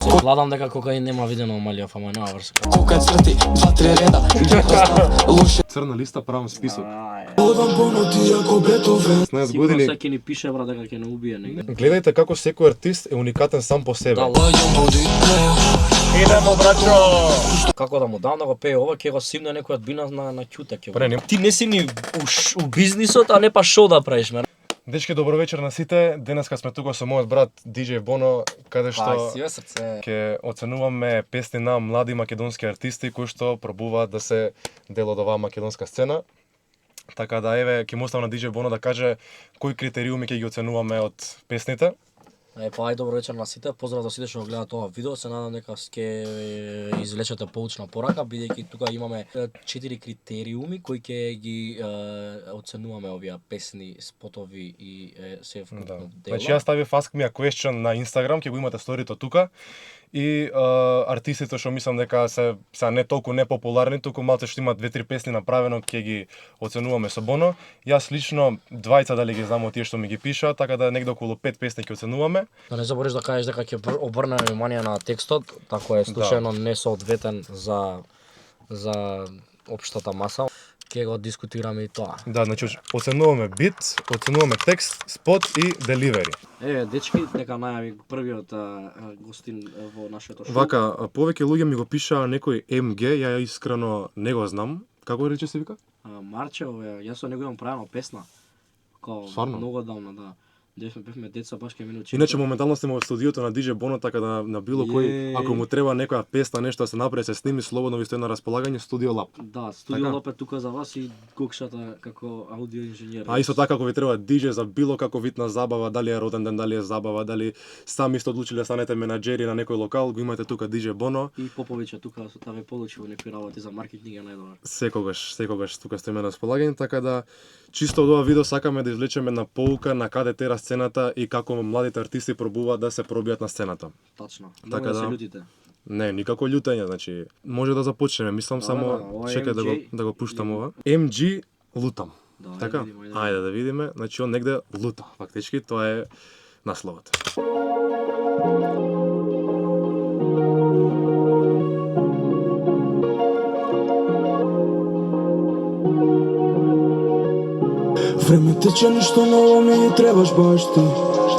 Владам дека кокаин нема видено Амалија, ама нема врска. Кока црти, 2-3 реда, луше. Црна листа правам список. Одам понути ако Бетовен. 16 години. Сигурно ќе ни пише брат дека ќе не убие негде. Гледајте како секој артист е уникатен сам по себе. Идемо брачо. Како да му дам да го пее ова, ќе го симне некој од бина на ќута ќе. Ти не си ни у бизнисот, а не па шоу да правиш, ме. Дечки, добро вечер на сите. Денеска сме тука со мојот брат DJ Bono, каде што ќе оценуваме песни на млади македонски артисти кои што пробуваат да се дел од оваа македонска сцена. Така да еве ќе му оставам на DJ Bono да каже кои критериуми ќе ги оценуваме од песните. Ајде добро вечер на сите. Поздрав до сите што го гледаат ова видео. Се надам дека ќе извлечете поучна порака, бидејќи тука имаме 4 критериуми кои ќе ги оценуваме овие песни, спотови и се вкупно дела. Значи јас ставив Ask Me a Question на Instagram, ќе го имате сторито тука. И артистите што мислам дека се не толку непопуларни, туку малце што имаат 2-3 песни направено, ќе ги оценуваме со Боно. Јас лично двајца дали ги знам од тие што ми ги пишаат, така да негде околу 5 песни ќе оценуваме. Да не забориш да кажеш дека ќе обрнеме внимание на текстот, тако е случајно несоодветен за општата маса. Ќе го дискутираме и тоа. Да, значи оценуваме бит, оценуваме текст, спот и деливери. Еве, дечки, дека најави првиот гостин во нашето шоу. Вака, повеќе луѓе ми го пишаа некој МГ, ја искрено не го знам. Како рече се вика? Марче, јас со него имам правено песна. Стварно? Многу давно, да. Бевме деца, баш ке минути. Иначе моментално сме во студиото на DJ Bono, така да на било кој, ако му треба некоја песна, нешто да се направи, се сними, слободно ви стои на располагање Studio Lab. Да, Studio Lab е тука за вас и Гокшата како аудио инженер. А исто така ако ви треба DJ за било како вид на забава, дали е роден ден, дали е забава, дали сами сте одлучили да станете менаџери на некој локал, го имате тука DJ Bono. И Попович тука да ве получи во некои работи за маркетинг е најдобар. Секогаш тука стоиме на располагање, така да чисто од ова видео сакаме да извлечеме на поука на каде тера сцената и како младите артисти пробуваат да се пробијат на сцената. Тачно. Така да се лутите. Не, никако лутење, значи може да започнеме. Мислам само чекај да го пуштам ова. MG лутам. Да, така? Ајде да видиме. Значи он негде лута. Фактички тоа е насловот. Време тече, ништо ново ми требаш баш ти.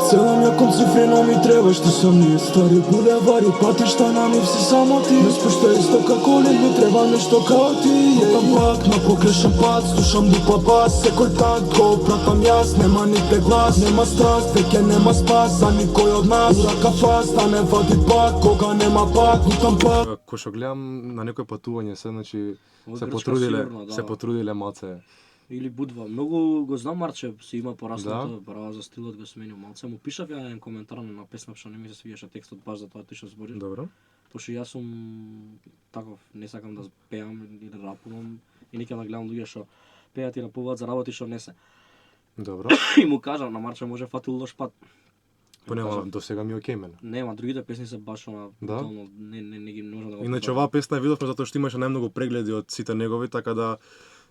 Целам ја кон цифри, но ми требаш ти сам ние. Стари булевари, патишта на нив си само ти. Не спушта исто како ли ми треба нешто као ти. Јутам пак на погрешен пат, слушам дупа бас. Секој танк го пратам јас, нема нигде глас. Нема страст, веќе нема спас за никој од нас. Рака фаст, а не вади пак, кога нема пак, јутам пак. Кога што гледам на некој патување се, значи се потрудиле малце. Или Будва. Многу го знам Марче, си има пораснато права за стилот, го сменил малце. Му пишав ја еден коментар на песна што не ми се свиѓаше текстот баш за тоа ти што збориш. Добро. Пошто јас сум таков, не сакам да пеам или да рапувам и никаде да гледам луѓе што пеат и рапуваат за работи што не се. Добро. И му кажав на Марче може фатил лош пат. Понема до сега ми окей мене. Нема, другите песни се баш на тотално не ги можам да го. Иначе оваа песна ја видовме затоа што имаше најмногу прегледи од сите негови, така да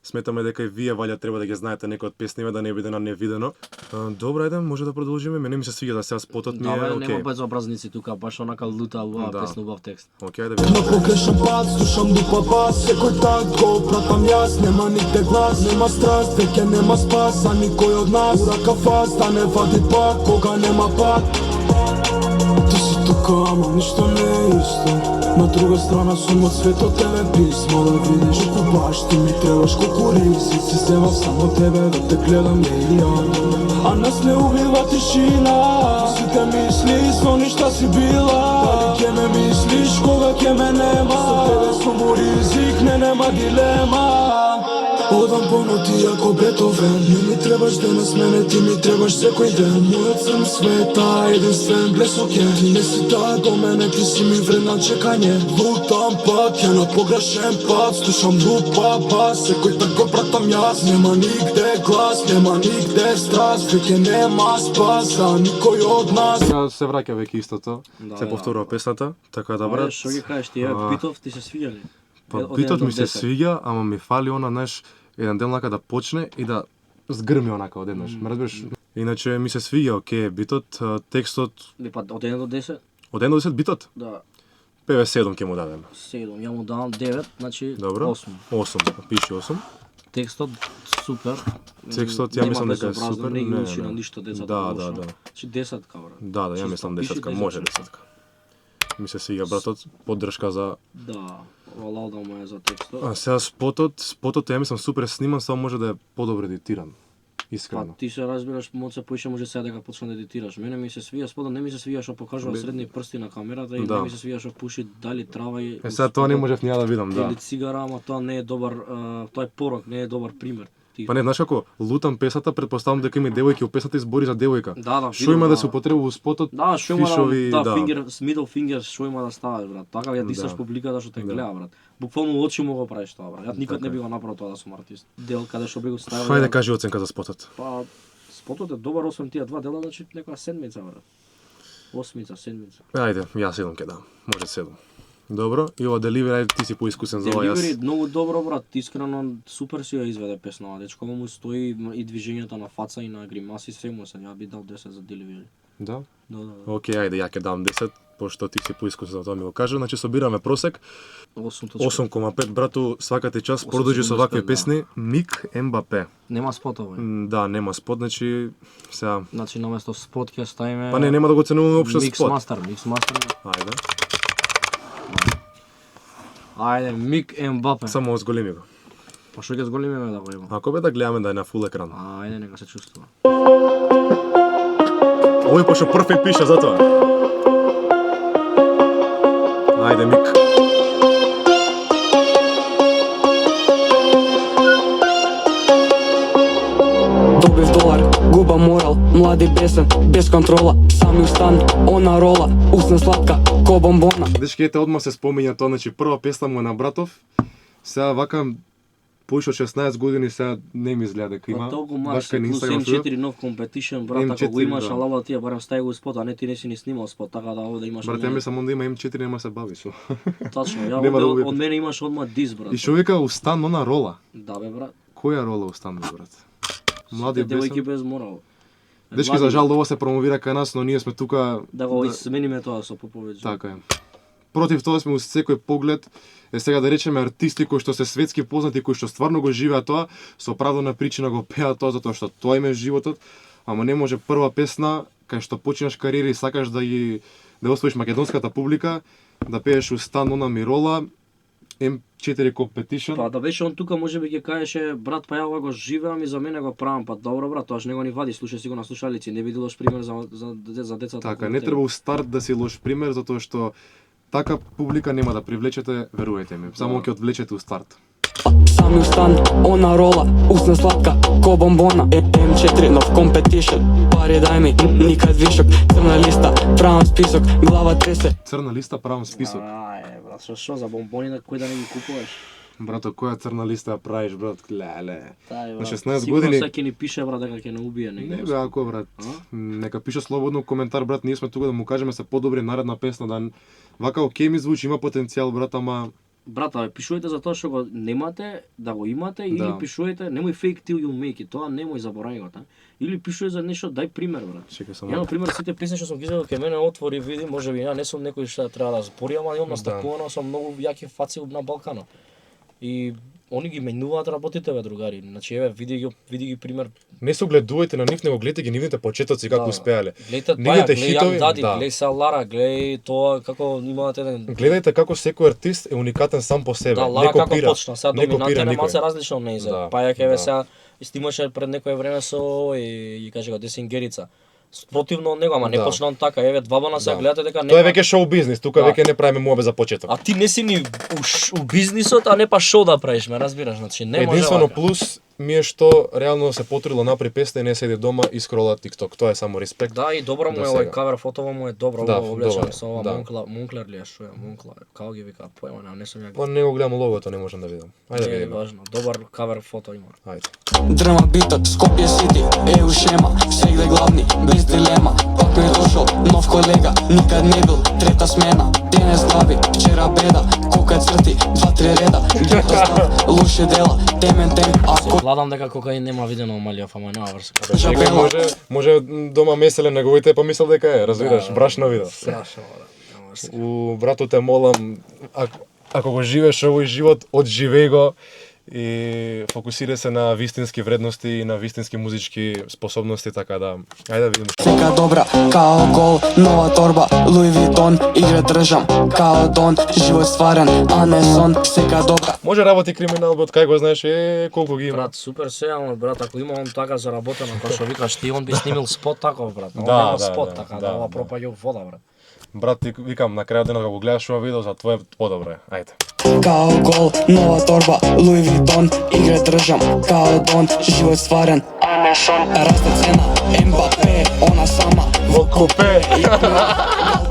сметаме дека и вие валја треба да ги знаете некои од песниве да не биде на невидено. Добро, ајде, може да продолжиме. Мене ми се свиѓа да сега спотот ми е окей. Нема безобразници тука, баш онака лута убава песна, убав текст. Окей, да видиме. На погрешен пат, слушам дупа бас. Секој танк го пратам јас, нема нигде глас. Нема страст, веќе нема спас за никој од нас. Урака фаст, да не вади пак, кога нема пат. Ти си тука, ама ништо не е исто. На друга страна сум од светот, тебе писмо да видиш. Колку баш ти ми требаш, колку ризици си севав само тебе да те гледам милион. А нас не убива тишина. Сите мисли со ништа си била. Дали ќе ме мислиш кога ќе ме нема? Со тебе сум у ризик, нема дилема. Одам понути ако Бетовен. Не ми требаш денес мене, ти ми требаш секој ден. Мојот црн света, единствен блес окен. Ти не си таа до мене, ти си ми вредна чекање. Лутам пак, ја на погрешен пат. Слушам дупа бас, секој так го пратам јас. Нема нигде глас, нема нигде страст. Веќе нема спас за никој од нас. Се враќа веќе истото, се повторува песната, така да брат. Што ги кажеш ти, битов ти се свиѓа ли? Па битот ми се свиѓа, ама ми фали она, знаеш, еден дел нака да почне и да згрми онака одеднаш. Ме разбираш? Иначе ми се свиѓа окей битот, текстот Па од 1 до 10? Од 1 до 10 битот? Да, 7 ќе му дадем. 7, ја му давам 9, значи Добро. 8. 8, пиши 8. Текстот супер. Текстот ја мислам дека е супер. Не ги учи на ништо децата. Да, лошо. да, да. Значи 10 брат. Да, ја мислам 10, може 10. Ми се сега братот, поддршка за... Да, лалда му е за текстот. А сега спотот ја мислам супер сниман, само може да е подобро едитиран. Па Искрено. ти се разбираш, моце поише може сега дека почне да едитираш. Мене ми се свија спотот, не ми се свија што покажува средни прсти на камерата и Да. не ми се свија што пуши дали трава и... Сега тоа не можев ја да видам, да. Или цигара, ама тоа не е добар, тоа е порок, не е добар пример. Ти... Па не, знаеш како, лутам песата, претпоставам дека има девојки, песата избори за девојка. Да, Што има да се употребува во спотот? Да, што има фишови, да, finger, middle finger, што има да ставаш, брат. Така ја дисаш Да. публиката што те Да. гледа, брат. Буквално очи му го правиш тоа, брат. Јас никад Така не е. би го направил тоа да сум артист. Дел каде што би го ставил. Хајде кажи оценка за спотот. Па спотот е добар, освен тие два дела, значи некоја седмица, брат. Осмица, седмица. Ајде, јас 7 ќе дам. Може 7. Добро, и ова деливери, ти си поискусен за ова, Деливери јас. многу добро, брат. Искрено супер си ја изведе песнава. Дечко му стои и движењата на фаца и на гримаси се му се. Ја би дал 10 за деливери. Да? Да, да, да. Океј, ајде, ја ќе дам 10, пошто ти си поискусен за тоа ми го кажа. Значи собираме просек 8,5 брату, свака ти час продолжи со 8,75, вакви да. песни. Мик Ембапе. Нема спотови. Да, нема спот, значи сега. Значи наместо спот ќе ставиме Па не, нема да го ценуваме општо Микс спот. мастер. Ајде, Ајде, Мик Ембапе. само зголеми го. Па што ќе зголемиме да го има? Ако бе да гледаме да е на фул екран. Ајде, нека се чувствува. Овој пошто прв пише затоа. Ајде, Мик. Добив долар, губа морал, млади бесен, без контрола, сами устан, она рола, усна сладка, ко бомбона. Дечки, ете, одма се спомиња тоа, значи прва песна му е на братов. Сега вака поише од 16 години, сега не ми изгледа дека има. Па толку Баш маш, кај на плюс Инстаграм M4 нов компетишн, брат, ако го M4, имаш, да. алала тие барем стај го спот, а не ти не си ни снимал спот, така да овде имаш. Брат, ја мислам онда има М4, нема се бави со. Тачно, ја Нема да овде го од мене имаш одма дис, брат. И што вика устан она рола. Да бе, брат. Која рола устан бе, брат? Млади Сите девојки бесен. без морал. Дечки, за жал ова се промовира кај нас, но ние сме тука Да го измениме тоа со Поповиќ. така е. Против тоа сме у секој поглед, е сега да речеме артисти кои што се светски познати, кои што стварно го живеат тоа, со оправдана причина го пеат тоа затоа што тоа им е животот, ама не може прва песна кај што починаш кариера и сакаш да освоиш македонската публика, да пееш устан она мирола, M4 Competition. Па да беше он тука можеби ќе кажеше брат па ја ова го живеам и за мене го правам, па добро брат, тоа него ни вади, слушај си го на слушалици, не биде лош пример за децата. Така, околу не тебе. треба у старт да си лош пример затоа што така публика нема да привлечете, верувајте ми, само ќе одвлечете у старт. Сами устан, она рола, усна сладка, ко бомбона. М4 нов компетишн, пари дай ми, никад вишок, црна листа, правам список, глава тресе. Црна листа правам список. Брат, што за бомбони на кој да не ги купуваш? Брато, која црна листа ја правиш, брат? Леле. Тај, На брат. 16 Сигурно години- сега ќе ни пише брат дека ќе не убие Не негде. бе, ако брат. А? Нека пише слободно коментар, брат, ние сме тука да му кажеме се подобри наредна песна, да вака окей ми звучи, има потенцијал, брат, ама Брат, абе, пишувајте за тоа што го немате, да го имате, или Да. пишувајте, немој fake till you make it, тоа немој заборај го, та. Или пишувај за нешто, дај пример, брат. чекај само. Ја, на пример, сите песни што сум ги изгледал кај мене отвори, види, можеби ја не сум некој што треба да збори, ама имам настапувано со многу јаки фаци на Балканот. И они ги менуваат работите, бе, другари. Значи, еве, види ги пример. Не се огледувајте на нив, него гледате ги нивните почетоци како успеале. Гледате Нивните Паја, гледај хитови, Јан Дади, да. гледај Салара, гледај тоа како имаат еден. Гледајте како секој артист е уникатен сам по себе. Да, не Лара како копира. почна, сега не копира доминантен е никој. малце различно од нејзе. Да, Паја ќе да. сега снимаше пред некое време со и каже го Десингерица. Спротивно од него, ама не Да. почна он така. Еве двабана сега Да. гледате дека Тоа е веќе шоу бизнис, тука Да. веќе не правиме муабе за почеток. А ти не си ни у бизнисот, а не па шоу да правиш, ме разбираш, значи не може. Единствено вака. плюс ми е што реално се потрудила напри песна и не седи дома и скрола TikTok. Тоа е само респект. Да, и добро му До е овој сега. кавер фотово му е добро, Да, да, облечено добро е, со ова да. Монклер ли е што е, Монклер, како ги вика, појма, не сум ја Па не го гледам логото, не можам да видам. Ајде да Не е видиме. важно, добар кавер фото има. Ајде. Дрма битот, Скопје Сити, еу шема, сегде главни, без дилема. Пак ми дошол, нов колега, никад не бил, трета смена. Денес глави, вчера беда, кока црти, 2-3 реда. Гето знав, лоши дела, темен тем, ако Владам дека кокаин нема видено Малијов, ама нема врска. Некој може дома меселе неговите па мислел дека е, разбираш, Да, брашно видео. Страшно, бра. брато те молам, ако го живееш овој живот, одживеј го и фокусирај се на вистински вредности и на вистински музички способности, така да, ајде да видиме што. Сека добра, као гол, нова торба, Луи Витон, игра држам, као Дон, живот стварен, а не сон, сека добра. Може работи криминал, бот, кај го знаеш, колку ги има. Брат, супер се, ама брат, ако има он така заработено, како што викаш ти, он би снимил спот таков, брат. Он Да, нема да, спот да, така, да, да ова да. пропаѓа у вода, брат. Брат, ти викам, на крајот денот кога го гледаш ова видео, за твое подобро е. Ајде. Као гол, нова торба, Луи Витон, игра држам, као Дон, живот стварен, а не сон. Расте цена, Мбапе, она сама, Во купе.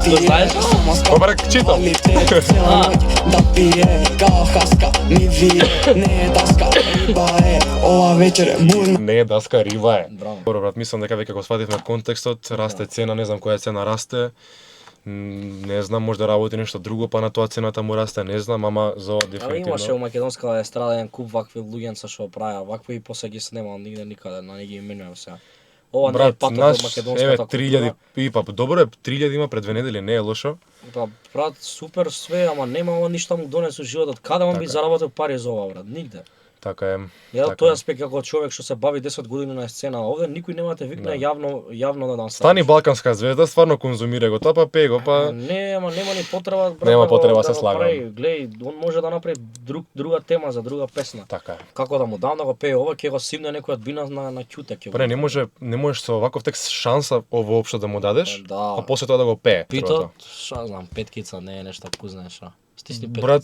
ти знаеш? само Добре, читам. квалитет, цела ноќ да пие, као хаска, ми вие, не е даска, риба е, ова вечер е бурна. Не е даска, риба е. Браво. Добро, брат, мислам дека веќе го свативме контекстот, расте цена, не знам која цена расте. Не знам, може да работи нешто друго, па на тоа цената му расте, не знам, ама за ова Абе дефинитивно. имаше у македонска естрада еден куп вакви луѓенца што правеа, вакви и после ги снемал нигде никаде, на не ги именувам сега. Ова не е Брат, патот наш, од македонската еве, култура. 3000, и па, добро е, 3000 има пред 2 недели, не е лошо. Па брат, супер све, ама нема ова ништо му донесу животот. Каде он би Така. заработил пари за ова, брат? Нигде. Така е. Ја така тој е. аспект како човек што се бави 10 години на сцена, овде никој нема те викне јавно да настапиш. Стани балканска звезда, стварно конзумирај го тоа, па пеј го, па Не, ама нема ни потреба, брат. Нема да го- потреба, да се го слагам. прави. Глеј, он може да направи друга тема за друга песна. така е. Како да му дам да го пее ова, ќе го симне некој од бина на ќуте ќе. Па не можеш со ваков текст шанса воопшто да му дадеш, Да. а после тоа да го пее. Питот, првото. што знам, петкица не е нешто кузне што. Стисни петкица. Брат,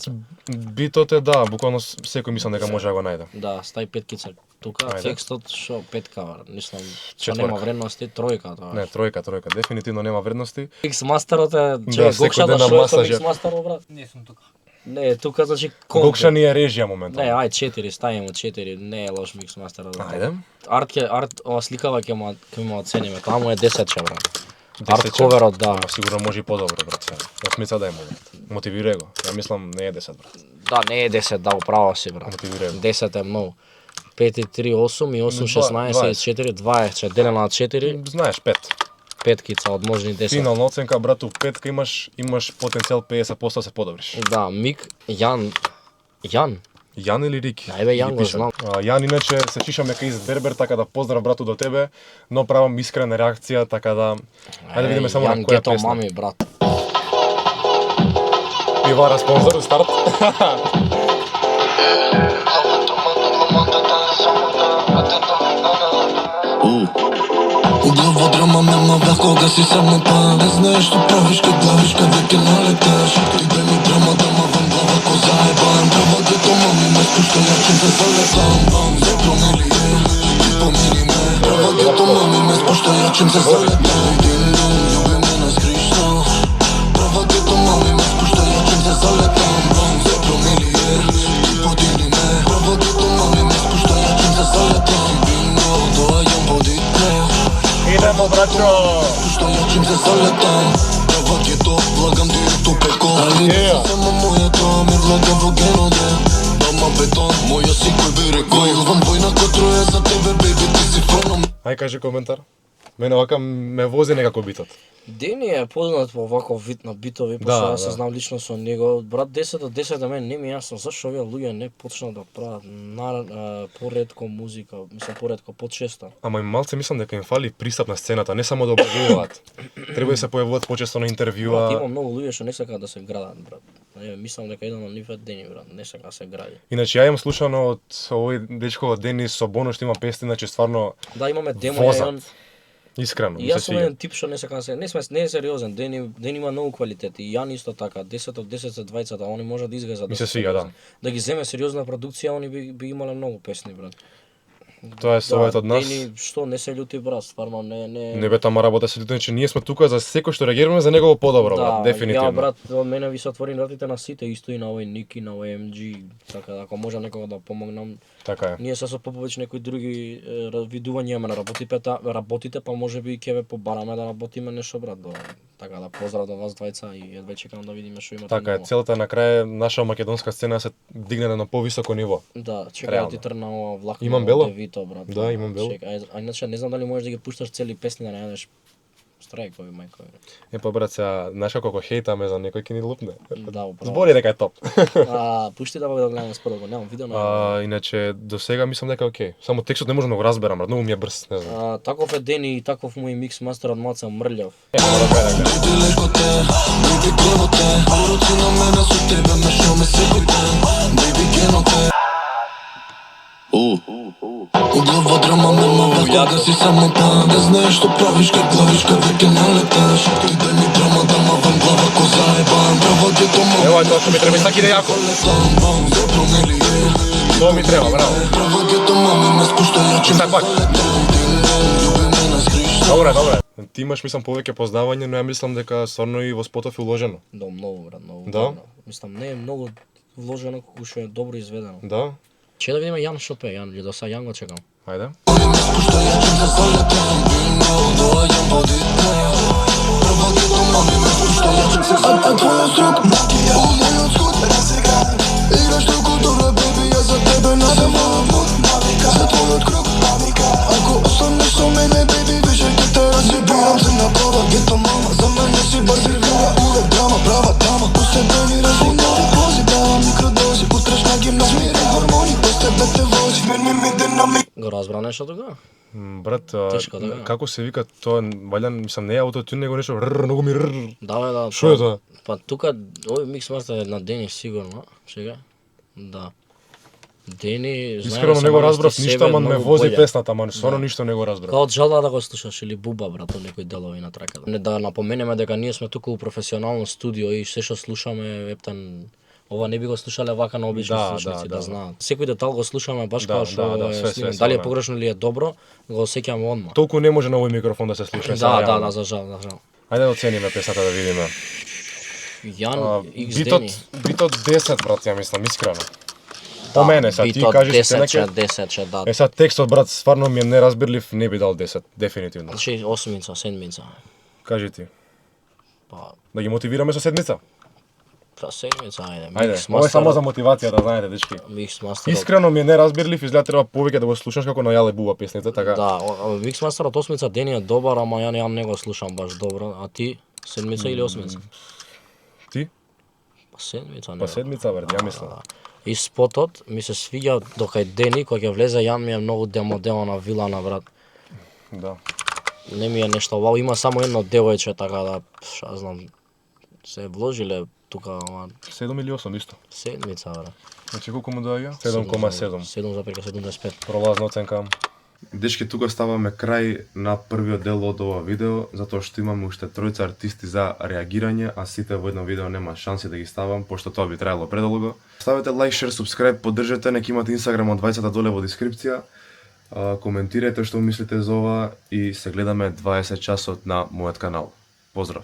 битот е да, буквално секој мислам дека може да го најде. Да, стај петкица тука, Ајде. текстот што петка, брат. Мислам, што Четворка. нема вредности, тројка тоа. Не, тројка, дефинитивно нема вредности. Микс мастерот е, Да, секој Гокшата ден на што е со масажер. микс мастерот, брат? Не сум тука. Не, тука значи конкрет. Гокша ни е режија Не, моментално. ај 4, ставиме 4, не е лош микс мастерот. Ајде. Арт, ова сликава ќе му оцениме, таму е 10 брат. Арт 10 коверот, да. Ама сигурно може и подобро, брат. Сега. Осмица дај му, брат. Мотивирај го. Ја мислам не е 10, брат. Да, не е 10, да, управо си, брат. Мотивирај го. 10 е многу. 5 и 3, 8 и 8, 16 и 4, 20, делено на 4, Знаеш, 5. петкица од можни 10. Финална оценка, брату, 5 имаш потенцијал 50% да се подобриш. Да, Мик, Јан, Јан или Рики? Ајде, Јан Ги го пишам. знам. Јан иначе се чишам дека из Бербер, така да поздрав брату до тебе, но правам искрена реакција, така да ајде да видиме само на Јан која Гето песна. мами, брат. Пивара спонзор старт. У глава драма нема враг кога си самота. Не знаеш што правиш кад главиш каде ќе налеташ. Ти дај ми драма да мавам глава ко заебан. Трава гето мами ме спушта ја чим се залетам. Бам, за промилие, ти помини ме. Трава гето мами ме спушта ја чим се залетам. Дин дон, љуби ме на скришно. Трава гето мами ме спушта ја чим се залетам. Бам, за промилие, ти подигни ме. Трава гето мами ме спушта ја чим се залетам. Бинго, доаѓам водите. Идемо, брачо. Што ја чим се залетам. Трава гето, влагам директно пеко. Али не се само мојата, ми влага во геноде. Дома бетон, моја си кој би рекол. Јувам војна ко троја за тебе, беби, ти си феном. Ај кажи коментар. Мене вака ме вози некако битот. Дени е познат по ваков вид на битови, Да, пошто јас се да. знам лично со него. Брат, 10 од 10 за мен не ми е јасно зашто овие луѓе не почнат да прават поретко музика, мислам поретко, почесто. Ама и малце мислам дека им фали пристап на сцената, не само да објавуваат. Треба да се појавуваат почесто на Брат, има интервјуа. многу луѓе што не сакаат да се градат, брат. Мислам дека еден од нив е Дени, брат, не сака да се гради. Иначе ја имам слушано од овој дечко од Денис со Боно што има песни, значи стварно Да, имаме демо, возат. он искрено, И ми се јас сум свиѓа. еден тип што не сакам се, не е сериозен, Дени има многу квалитет и Јан исто така, 10 од 10 за двајцата, они може да изгазат. Ми се свиѓа, да. Да ги земе сериозна продукција, они би имале многу песни, брат. Тоа е совет од нас. Дени, што не се љути, брат, стварно Не бе тама работа се лутен, че ние сме тука за секој што реагираме за негово подобро, брат, дефинитивно. Ја, брат, од мене ви се отвори вратите на сите, исто и на овој Ники, на овој MG, така да ако може некога да помогнам. Така е. Ние се со Поповиќ некои други видувања имаме на работите, па може би и ќе ве побараме да работиме нешто, брат, така да поздрав до вас двајца и едве чекам да видиме што имате. Така е, ново. целта на крај наша македонска сцена се дигне на повисоко ниво. Да, чекај да Реално. ти трна ова влак. Имам бело? Девито, брат. Да, имам бело. Чекај, а иначе не знам дали можеш да ги пушташ цели песни да најдеш Страјкови мајкови. Е па брат, сега знаеш како хейтаме за некој ќе ни лупне. Да, управо. Збори дека е топ. Пушти да го гледаме според го, немам видео на. Иначе до сега мислам дека е окей. Само текстот не можам да го разберам, брат, многу ми е брз, не знам. Таков е Дени и таков мој микс мастер од маца мрљав. Биди леко те, биди гремо те, уроци на мене со тебе мешаме секој ден. Биби гено те. У глава драма нема вака да си само там. Не знаеш што правиш кад главиш кад веќе налеташ. Ти дај ми драма да мавам глава ко заебан. Браво дето мама. Ево тоа што ми треба, саки да јако. Тоа ми треба, браво. Браво дето мама ме спушта јаче. Сак пак. Љуби ме на згришта. Добре, добре. Ти имаш мислам повеќе познавање, но ја мислам дека стварно и во спотов е уложено. Да, многу брат, многу. Да? Мислам не е многу вложено колку што е добро изведено. Да? Че да видиме Јан шо пее, Јан, до сега Јан го чекам. Ајде. Спушта јаче за залетам. Доаѓам во дитне. Браво дето мама ме спушта јаче за залетам. А твојот срок магија, мојот скот разигран. Играш толку добро, беби, ја за тебе наземам од навика. За твојот круг паника. Ако останеш со мене, беби, више ќе те разјебам. Црна права, гето мама, за мене си базирвира. Увек драма, права дама. Uz tebe mi razvinjava vozi, dava mikrodozi. Utrašna gimna smiri hormoni, uz tebe te vozi. Meni mi dinamik. Го разбра нешто тога? Брат, Тешко, да, како се вика тоа, валјан, мислам, не е аутотюн, него нешто, многу ми Да, бе, да. Шо е тоа? Па тука, овој микс мастер е на Дени сигурно, чека. Да. Дени, знаеш, Искрено не го разбрав ништо, ама ме вози песната, ама стварно ништо не го разбрав. Као од жала да го слушаш или буба, брат, од некои делови на траката. Не да напоменеме дека ние сме тука у професионално студио и се што слушаме, ептан, ова не би го слушале вака на обични слушници, да знаат. Секој детал го слушаме баш као што е снимен. Дали е погрешно или е добро, го сеќаваме одма. Толку не може на овој микрофон да се слуша. Да, за жал, за жал. Ајде да оцениме песната да видиме. Јан X Дени. Битот 10, брат, ја мислам, искрено. По мене, са ти кажеш се неке. 10 да. Е, са текстот, брат, стварно ми е неразбирлив, не би дал 10, дефинитивно. Значи 8-ица, 7-ица. Кажи ти. Па, Да ги мотивираме со седмица? Та 7-ица, ајде. Ајде, ова е само за мотивација, да знаете, дечки. Микс мастер. Искрено ми е неразбирлив, изгледа треба повеќе да го слушаш како на Јале Буба песните, така. Да, микс мастер од 8-ица Дени е добар, ама ја не го слушам баш добро. А ти 7-ица или 8-ица? Ти? Па 7-ица, не. Па седмица, брат, ја мислам. И спотот ми се свиѓа докај Дени, кој ќе влезе Јан ми е многу демоделна вилана, брат. Да. Не ми е нешто вау, има само едно девојче така да, шо знам, се вложиле тука, ама 7 или 8 исто. 7-ица, брат. Значи колку му доаѓа? 7,7. 7,75. Пролазна оценка. Дечки, тука ставаме крај на првиот дел од ова видео, затоа што имаме уште тројца артисти за реагирање, а сите во едно видео нема шанси да ги ставам, пошто тоа би траело предолго. Ставете лайк, шер, субскрайб, поддржете, нека имате Инстаграм од двајцата доле во дескрипција. Коментирайте што мислите за ова и се гледаме 20 часот на мојот канал. Поздрав!